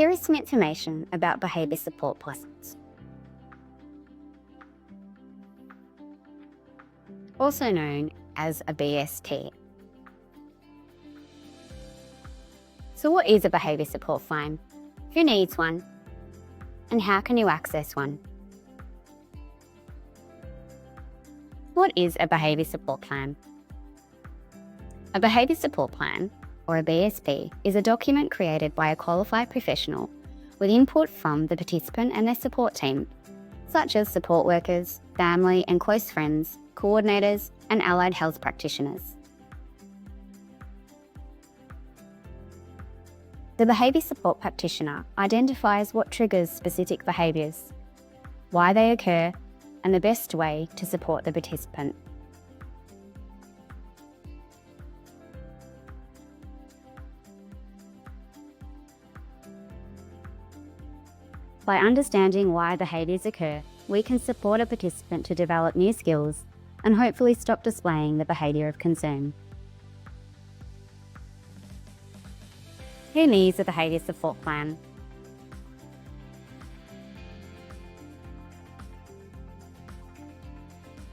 Here is some information about Behaviour Support Plans. Also known as a BSP. So what is a Behaviour Support Plan? Who needs one? And how can you access one? What is a Behaviour Support Plan? A Behaviour Support Plan, or a BSP, is a document created by a qualified professional with input from the participant and their support team, such as support workers, family and close friends, coordinators, and allied health practitioners. The behaviour support practitioner identifies what triggers specific behaviours, why they occur, and the best way to support the participant. By understanding why behaviours occur, we can support a participant to develop new skills and hopefully stop displaying the behaviour of concern. Who needs a Behaviour Support Plan?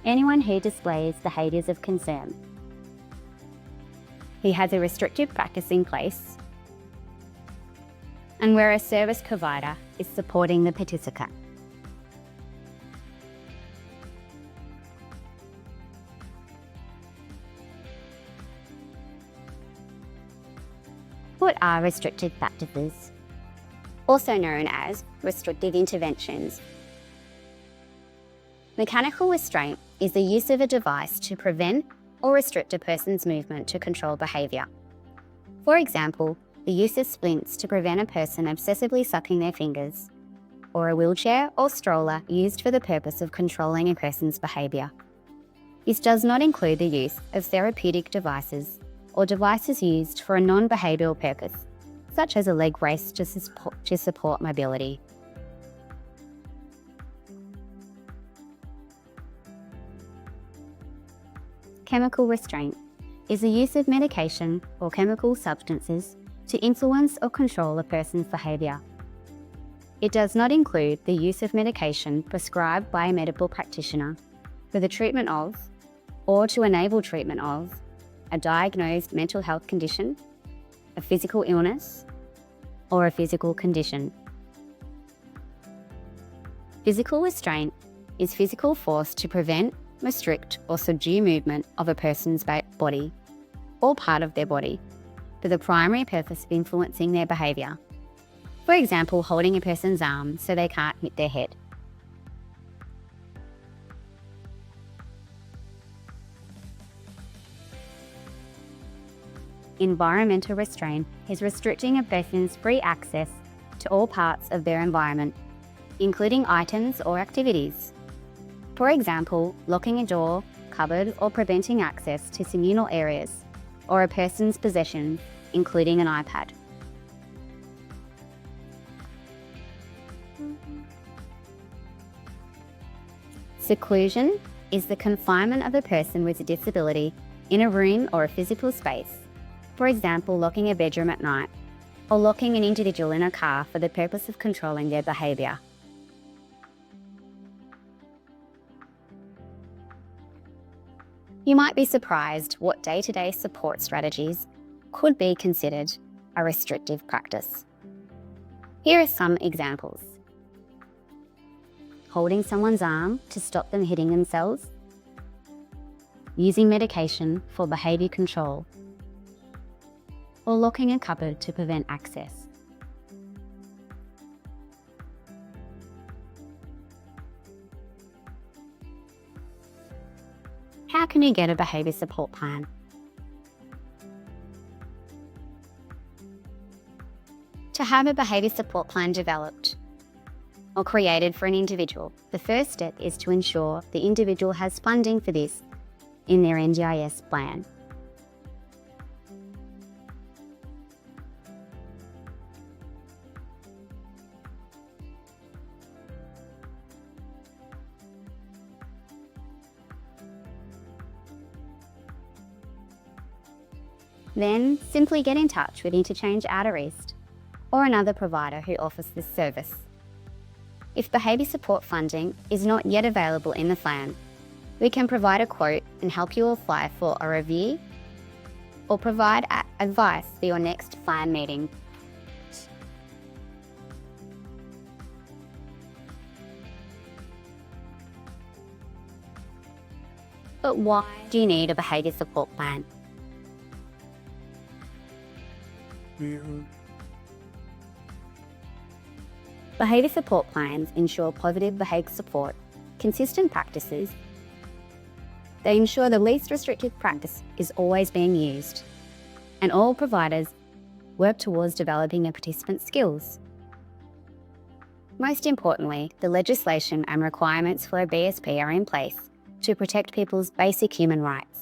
Anyone who displays behaviours of concern. Who has a restrictive practice in place, and where a service provider is supporting the participant. What are restrictive practices? Also known as restrictive interventions. Mechanical restraint is the use of a device to prevent or restrict a person's movement to control behaviour. For example, the use of splints to prevent a person obsessively sucking their fingers, or a wheelchair or stroller used for the purpose of controlling a person's behaviour. This does not include the use of therapeutic devices or devices used for a non-behavioural purpose, such as a leg brace to support mobility. Chemical restraint is the use of medication or chemical substances to influence or control a person's behaviour. It does not include the use of medication prescribed by a medical practitioner for the treatment of, or to enable treatment of, a diagnosed mental health condition, a physical illness, or a physical condition. Physical restraint is physical force to prevent, restrict, or subdue movement of a person's body or part of their body for the primary purpose of influencing their behaviour. For example, holding a person's arm so they can't hit their head. Environmental restraint is restricting a person's free access to all parts of their environment, including items or activities. For example, locking a door, cupboard, or preventing access to communal areas, or a person's possessions, including an iPad. Seclusion is the confinement of a person with a disability in a room or a physical space. For example, locking a bedroom at night, or locking an individual in a car for the purpose of controlling their behaviour. You might be surprised what day-to-day support strategies could be considered a restrictive practice. Here are some examples. Holding someone's arm to stop them hitting themselves. Using medication for behaviour control. Or locking a cupboard to prevent access. How can you get a behaviour support plan? To have a behaviour support plan developed or created for an individual, the first step is to ensure the individual has funding for this in their NDIS plan. Then simply get in touch with Interchange Outer East or another provider who offers this service. If behaviour support funding is not yet available in the plan, we can provide a quote and help you apply for a review or provide advice for your next plan meeting. But why do you need a behaviour support plan? Behaviour support plans ensure positive behaviour support, consistent practices. They ensure the least restrictive practice is always being used, and all providers work towards developing a participant's skills. Most importantly, the legislation and requirements for a BSP are in place to protect people's basic human rights.